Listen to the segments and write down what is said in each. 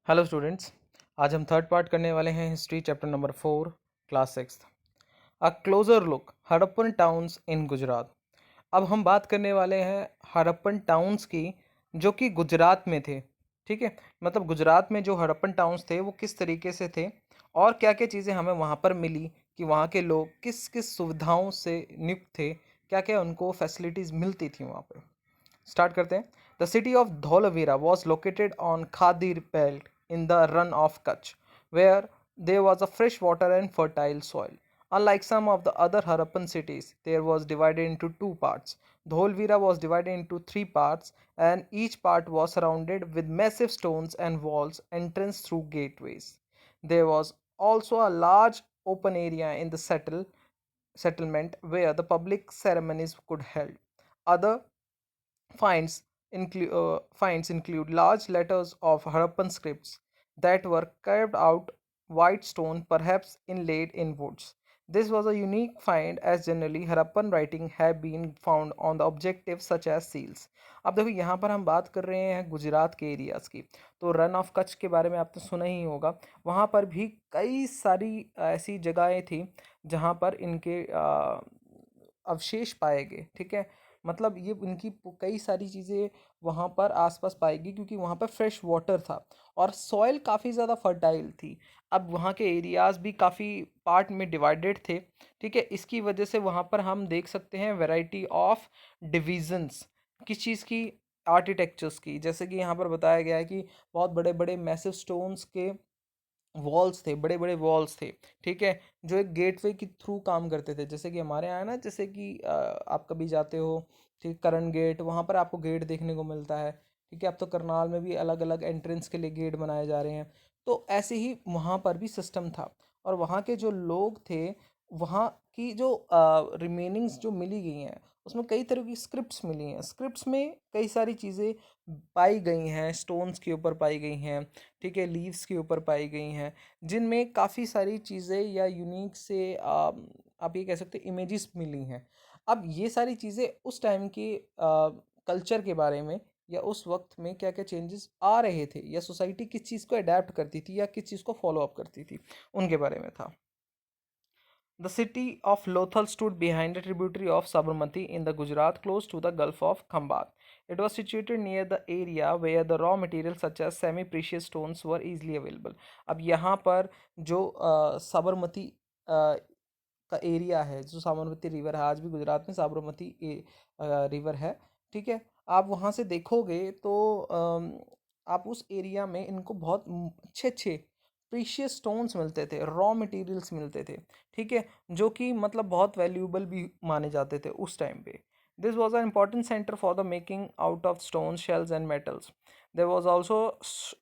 Hello students. आज हम third part करने वाले हैं history chapter number 4 class 6। A closure look Harappan towns in Gujarat. अब हम बात करने वाले हैं हड़प्पन टाउन्स की जो कि गुजरात में थे। ठीक है, मतलब गुजरात में जो हड़प्पन टाउन्स थे वो किस तरीके से थे और क्या क्या चीज़ें हमें वहाँ पर मिली, कि वहाँ के लोग किस किस सुविधाओं से नियुक्त थे, क्या क्या उनको फैसिलिटीज़ मिलती थी वहाँ पर। स्टार्ट करते हैं। The city of Dholavira was located on Khadir belt in the Rann of Kutch, where there was a fresh water and fertile soil. Unlike some of the other Harappan cities, there was divided into two parts. Dholvira was divided into three parts, and each part was surrounded with massive stones and walls, entrance through gateways. There was also a large open area in the settlement where the public ceremonies could held. Other finds include large letters of Harappan scripts that were carved out white stone, perhaps inlaid in woods. This was a unique find as generally Harappan writing have been found on the objectives such as seals. अब देखो यहाँ पर हम बात कर रहे हैं गुजरात के एरियाज़ की, तो रन ऑफ कच्छ के बारे में आपने सुना ही होगा। वहाँ पर भी कई सारी ऐसी जगहें थी जहाँ पर इनके अवशेष पाए गए। ठीक है, मतलब ये इनकी कई सारी चीज़ें वहाँ पर आसपास पाएगी क्योंकि वहाँ पर फ्रेश वाटर था और सॉइल काफ़ी ज़्यादा फर्टाइल थी। अब वहाँ के एरियाज़ भी काफ़ी पार्ट में डिवाइडेड थे। ठीक है, इसकी वजह से वहाँ पर हम देख सकते हैं वैरायटी ऑफ डिविजन्स, किस चीज़ की, आर्किटेक्चर्स की। जैसे कि यहाँ पर बताया गया है कि बहुत बड़े बड़े मैसिव स्टोन्स के वॉल्स थे, बड़े बड़े वॉल्स थे। ठीक है, जो एक गेटवे के थ्रू काम करते थे। जैसे कि हमारे यहाँ है ना, जैसे कि आप कभी जाते हो, ठीक, करण गेट, वहाँ पर आपको गेट देखने को मिलता है। ठीक है, अब तो करनाल में भी अलग अलग एंट्रेंस के लिए गेट बनाए जा रहे हैं। तो ऐसे ही वहाँ पर भी सिस्टम था और वहाँ के जो लोग थे, वहाँ की जो रिमेनिंग्स जो मिली गई हैं उसमें कई तरह की स्क्रिप्ट्स मिली हैं। स्क्रिप्ट्स में कई सारी चीज़ें पाई गई हैं, स्टोन्स के ऊपर पाई गई हैं। ठीक है, लीव्स के ऊपर पाई गई हैं, जिनमें काफ़ी सारी चीज़ें या यूनिक से आप ये कह सकते हैं इमेजेस मिली हैं। अब ये सारी चीज़ें उस टाइम के कल्चर के बारे में या उस वक्त में क्या क्या चेंजेस आ रहे थे या सोसाइटी किस चीज़ को अडेप्ट करती थी या किस चीज़ को फॉलो अप करती थी, उनके बारे में था। The city of Lothal stood behind a tributary of Sabarmati in the Gujarat close to the Gulf of Khambat. It was situated near the area where the raw materials such as semi-precious stones were easily available. अब यहाँ पर जो साबरमती का area है, जो Sabarmati river है, आज भी गुजरात में साबरमती रिवर है। ठीक है, आप वहाँ से देखोगे तो आप उस एरिया में इनको बहुत अच्छे अच्छे प्रीशियस स्टोन्स मिलते थे, रॉ मटेरियल्स मिलते थे। ठीक है, जो कि मतलब बहुत वैल्यूएबल भी माने जाते थे उस टाइम पे। This was a important center for the making out of stones, shells and metals. There was also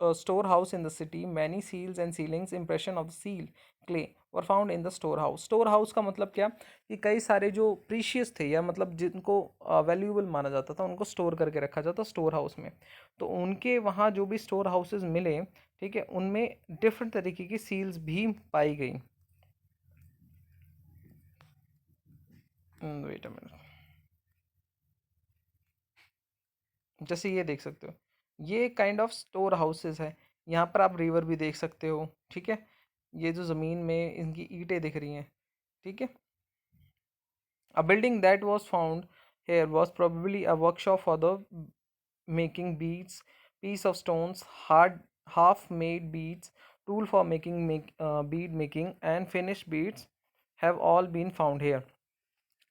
a storehouse in the city. Many seals and sealings impression of the seal clay were found in the storehouse. Storehouse का मतलब क्या, कि कई सारे जो precious थे या मतलब जिनको वैल्यूएबल माना जाता था उनको स्टोर करके रखा जाता स्टोर हाउस में। तो उनके वहाँ जो भी स्टोर हाउसेज मिले, ठीक है, उनमें डिफरेंट तरीके की सील्स भी पाई गई। वेट अ मिनट, जैसे ये देख सकते हो, ये काइंड ऑफ स्टोर हाउसेस है। यहाँ पर आप रिवर भी देख सकते हो। ठीक है, ये जो ज़मीन में इनकी ईंटें दिख रही हैं। ठीक है, a building that was found here was probably a workshop for the making beads, piece of stones, hard half-made beads, tool for making bead making, and finished beads have all been found here.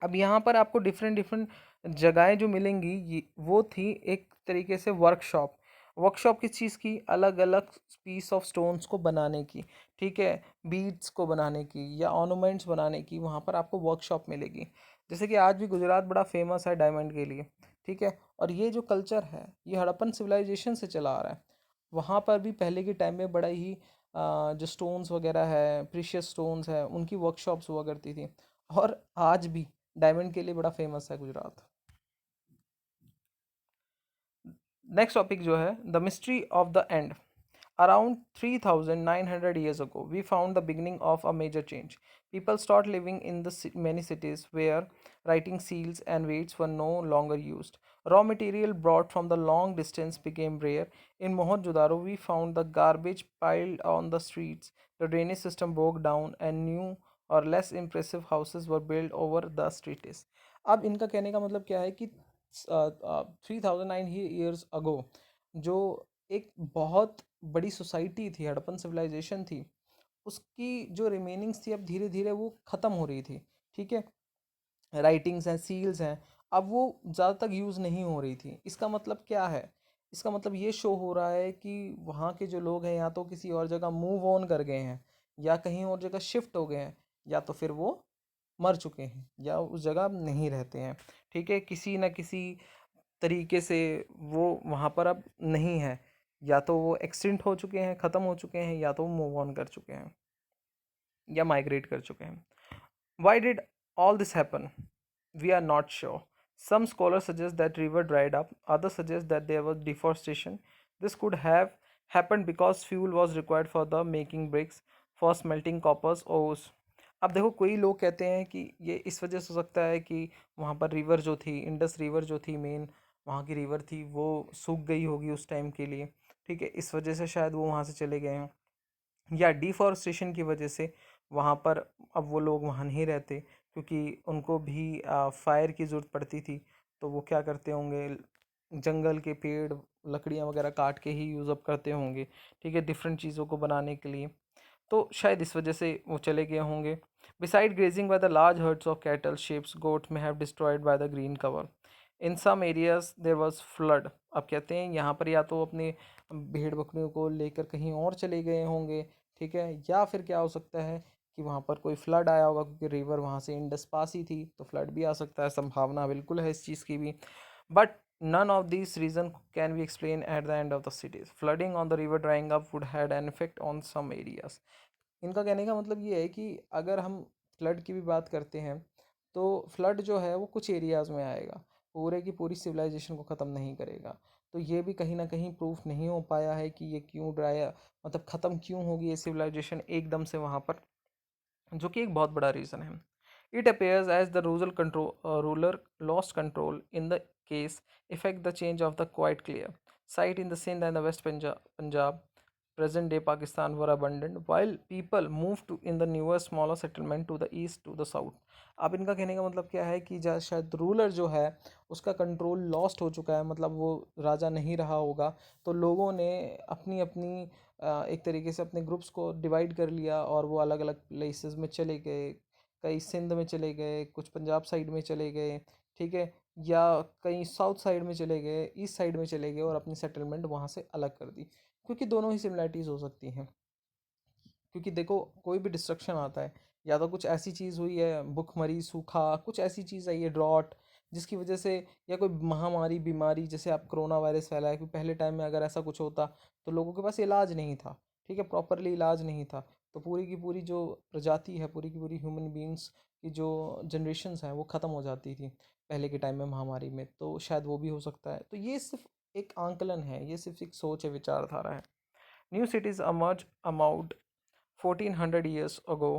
अब यहाँ पर आपको different different जगहें जो मिलेंगी, ये वो थी एक तरीके से वर्कशॉप। वर्कशॉप किस चीज़ की, अलग अलग पीस ऑफ स्टोन्स को बनाने की। ठीक है, बीड्स को बनाने की या ऑर्नामेंट्स बनाने की, वहाँ पर आपको वर्कशॉप मिलेगी। जैसे कि आज भी गुजरात बड़ा फेमस है डायमंड के लिए। ठीक है, और ये जो कल्चर है ये हड़प्पन सिविलाइजेशन से चला आ रहा है। वहाँ पर भी पहले के टाइम में बड़ा ही जो स्टोन्स वगैरह है, प्रीशियस स्टोन्स है, उनकी वर्कशॉप्स हुआ करती थी। और आज भी डायमंड के लिए बड़ा फेमस है गुजरात। नेक्स्ट टॉपिक जो है the mystery of the end. Around 3,900 years ago, we found the beginning of a major change. People started living in the many cities where writing seals and weights were no longer used. Raw material brought from the long distance became rare. In Mohenjo-daro, we found the garbage piled on the streets, the drainage system broke down, and new और less impressive houses were built over the streets. अब इनका कहने का मतलब क्या है कि 3,009 years ago जो एक बहुत बड़ी सोसाइटी थी, हड़प्पन सिविलाइजेशन थी, उसकी जो रिमेनिंग्स थी अब धीरे धीरे वो ख़त्म हो रही थी। ठीक है, राइटिंग्स हैं, सील्स हैं, अब वो ज़्यादा तक यूज़ नहीं हो रही थी। इसका मतलब क्या है? इसका मतलब ये शो हो रहा है कि वहाँ के जो लोग हैं या तो किसी और जगह मूव ऑन कर गए हैं, या कहीं और जगह शिफ्ट हो गए हैं, या तो फिर वो मर चुके हैं, या उस जगह अब नहीं रहते हैं। ठीक है, किसी न किसी तरीके से वो वहाँ पर अब नहीं है, या तो वो एक्सटिंक्ट हो चुके हैं, ख़त्म हो चुके हैं, या तो मूव ऑन कर चुके हैं या माइग्रेट कर चुके हैं। Why did all this happen? We are not sure. Some scholars suggest that river dried up, others suggest that there was deforestation. This could have happened because fuel was required for the making bricks, for smelting coppers ores. अब देखो, कोई लोग कहते हैं कि ये इस वजह से हो सकता है कि वहाँ पर रिवर जो थी, इंडस रिवर जो थी मेन, वहाँ की रिवर थी, वो सूख गई होगी उस टाइम के लिए। ठीक है, इस वजह से शायद वो वहाँ से चले गए हैं, या डिफॉरेस्टेशन की वजह से वहाँ पर अब वो लोग वहाँ नहीं रहते, क्योंकि उनको भी फायर की ज़रूरत पड़ती थी। तो वो क्या करते होंगे, जंगल के पेड़ लकड़ियाँ वगैरह काट के ही यूज़ अप करते होंगे। ठीक है, डिफरेंट चीज़ों को बनाने के लिए। तो शायद इस वजह से वो चले गए होंगे। Beside grazing by the large herds of cattle, sheeps, goat may have destroyed by the green cover. In some areas there was flood. अब कहते हैं यहाँ पर या तो अपने भेड़ बकरियों को लेकर कहीं और चले गए होंगे। ठीक है, या फिर क्या हो सकता है कि वहाँ पर कोई फ्लड आया होगा, क्योंकि रिवर वहाँ से इंडस पास ही थी, तो फ्लड भी आ सकता है, संभावना बिल्कुल है इस चीज़ की भी। But none of these reasons can be explained at the end of the cities. Flooding on the river drying up would had an effect on some areas. इनका कहने का मतलब ये है कि अगर हम फ्लड की भी बात करते हैं, तो फ्लड जो है वो कुछ एरियाज़ में आएगा, पूरे की पूरी सिविलाइजेशन को ख़त्म नहीं करेगा। तो ये भी कहीं ना कहीं प्रूफ नहीं हो पाया है कि ये क्यों ड्राई, मतलब ख़त्म क्यों होगी ये सिविलाइजेशन एकदम से वहाँ पर, जो कि एक बहुत बड़ा रीज़न है। It appears as the ruler lost control in the case effect the change of the quite clear site in the Sindh and the west Punjab present day Pakistan were abundant while people moved to in the newer smaller settlement to the east to the south. अब इनका कहने का मतलब क्या है कि शायद ruler जो है उसका कंट्रोल लॉस्ट हो चुका है, मतलब वो राजा नहीं रहा होगा, तो लोगों ने अपनी अपनी एक तरीके से अपने ग्रुप्स को डिवाइड कर लिया और वो अलग अलग प्लेसेस में चले गए। कई सिंध में चले गए, कुछ पंजाब साइड में चले गए। ठीक है, या कहीं साउथ साइड में चले गए, ईस्ट साइड में चले गए और अपनी सेटलमेंट वहाँ से अलग कर दी, क्योंकि दोनों ही सिमिलैरिटीज़ हो सकती हैं। क्योंकि देखो, कोई भी डिस्ट्रक्शन आता है, या तो कुछ ऐसी चीज़ हुई है, भुखमरी, सूखा, कुछ ऐसी चीज़ आई है, ड्रॉट, जिसकी वजह से, या कोई महामारी बीमारी, जैसे आप कोरोना वायरस फैला है, कि पहले टाइम में अगर ऐसा कुछ होता तो लोगों के पास इलाज नहीं था। ठीक है, प्रॉपरली इलाज नहीं था, तो पूरी की पूरी जो प्रजाति है, पूरी की पूरी ह्यूमन बींग्स की जो जनरेशन्स हैं वो ख़त्म हो जाती थी पहले के टाइम में महामारी में। तो शायद वो भी हो सकता है। तो ये सिर्फ एक आंकलन है, ये सिर्फ एक सोच है, विचारधारा है। New cities emerged about 1400 years ago.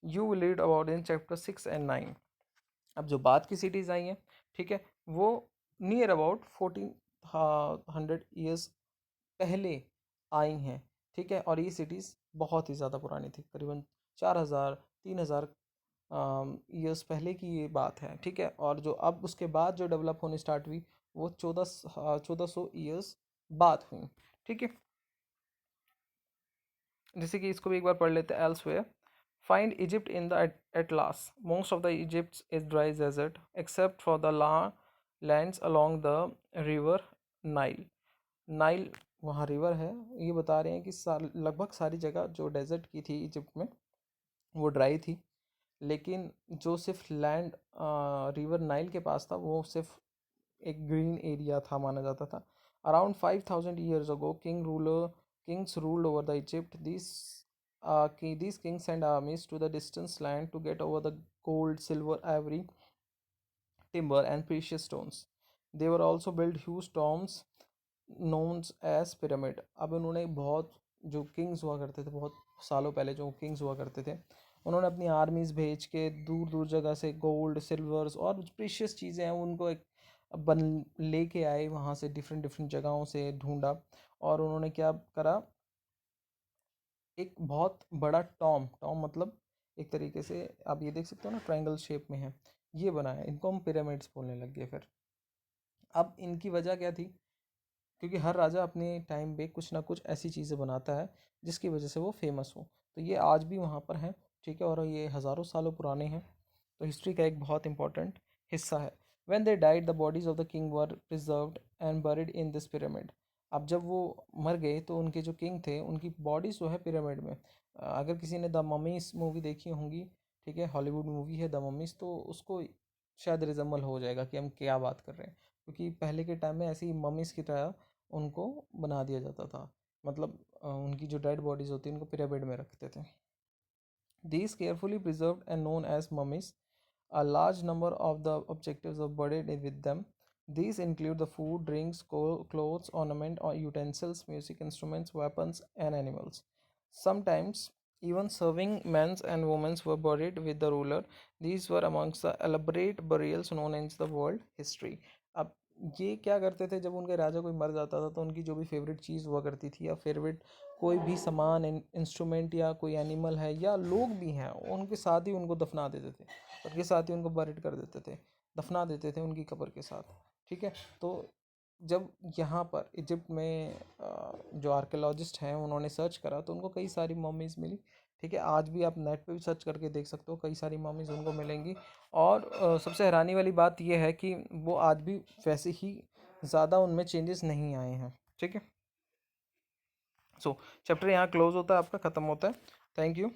You will read about in chapter 6 and 9. अब जो बाद की सिटीज़ आई हैं, ठीक है, वो नियर अबाउट 1400 ईयर्स पहले आई हैं। ठीक है, और ये सिटीज़ बहुत ही ज़्यादा पुरानी थी, करीबन 4000 3000 ईयर्स पहले की ये बात है। ठीक है, और जो अब उसके बाद जो डेवलप होने स्टार्ट हुई, वो 1400 ईयर्स बाद हुई। ठीक है, जैसे कि इसको भी एक बार पढ़ लेते हैं। Elsewhere find Egypt in the atlas, most of the Egypt is dry desert except for the lands along the river Nile. Nile वहाँ रिवर है, ये बता रहे हैं कि लगभग सारी जगह जो डेजर्ट की थी इजिप्ट में वो ड्राई थी, लेकिन जो सिर्फ लैंड रिवर नाइल के पास था वो सिर्फ एक ग्रीन एरिया था माना जाता था। Around 5000 years ago, kings ruled over the Egypt. These kings sent armies to the distant land to get over the gold, silver, ivory, timber, and precious stones. They were also built huge tombs known as pyramid. अब उन्होंने बहुत जो Kings हुआ करते थे बहुत सालों पहले, जो किंग्स हुआ करते थे, उन्होंने अपनी आर्मीज भेज के दूर दूर जगह से गोल्ड सिल्वर्स और प्रीशियस चीज़ें हैं उनको एक बन लेके आए वहाँ से, डिफरेंट डिफरेंट जगहों से ढूंढा, और उन्होंने क्या करा, एक बहुत बड़ा टॉम, टॉम मतलब एक तरीके से आप ये देख सकते हो ना, ट्रायंगल शेप में है, ये बनाया, इनको हम पिरामिड्स बोलने लग गए फिर। अब इनकी वजह क्या थी, क्योंकि हर राजा अपने टाइम पे कुछ ना कुछ ऐसी चीज़ें बनाता है जिसकी वजह से वो फेमस हो, तो ये आज भी वहाँ पर हैं, ठीक है, और ये हज़ारों सालों पुराने हैं, तो हिस्ट्री का एक बहुत इंपॉर्टेंट हिस्सा है। When they died the bodies of the king were preserved and buried in this pyramid. अब जब वो मर गए तो उनके जो किंग थे उनकी बॉडीज जो है पिरामिड में। अगर किसी ने द ममीज मूवी देखी होंगी, ठीक है, हॉलीवुड मूवी है द ममीज, तो उसको शायद रिजम्बल हो जाएगा कि हम क्या बात कर रहे हैं, क्योंकि पहले के टाइम में ऐसी ममीज की तरह उनको बना दिया जाता था, मतलब उनकी जो डेड बॉडीज होती है उनको पिरामिड में रखते थे। These carefully preserved and known as mummies, a large number of the objectives are buried with them. These include the food, drinks, clothes, ornament, or utensils, music instruments, weapons, and animals. Sometimes even serving men and women were buried with the ruler. These were amongst the elaborate burials known in the world history. अब ये क्या करते थे, जब उनके राजा कोई मर जाता था तो उनकी जो भी फेवरेट चीज़ हुआ करती थी या फेवरेट कोई भी सामान, इंस्ट्रूमेंट या कोई एनिमल है या लोग भी हैं, उनके साथ ही उनको दफना देते थे, उनके साथ ही उनको बरिड कर देते थे, दफना देते थे उनकी कब्र के साथ, ठीक है। तो जब यहाँ पर इजिप्ट में जो आर्कियोलॉजिस्ट हैं उन्होंने सर्च करा तो उनको कई सारी मम्मीज़ मिली, ठीक है, आज भी आप नेट पे भी सर्च करके देख सकते हो, कई सारी मम्मीज़ उनको मिलेंगी। और सबसे हैरानी वाली बात यह है कि वो आज भी वैसे ही ज़्यादा उनमें चेंजेस नहीं आए हैं, ठीक है। सो चैप्टर यहाँ क्लोज होता है, आपका ख़त्म होता है। Thank you.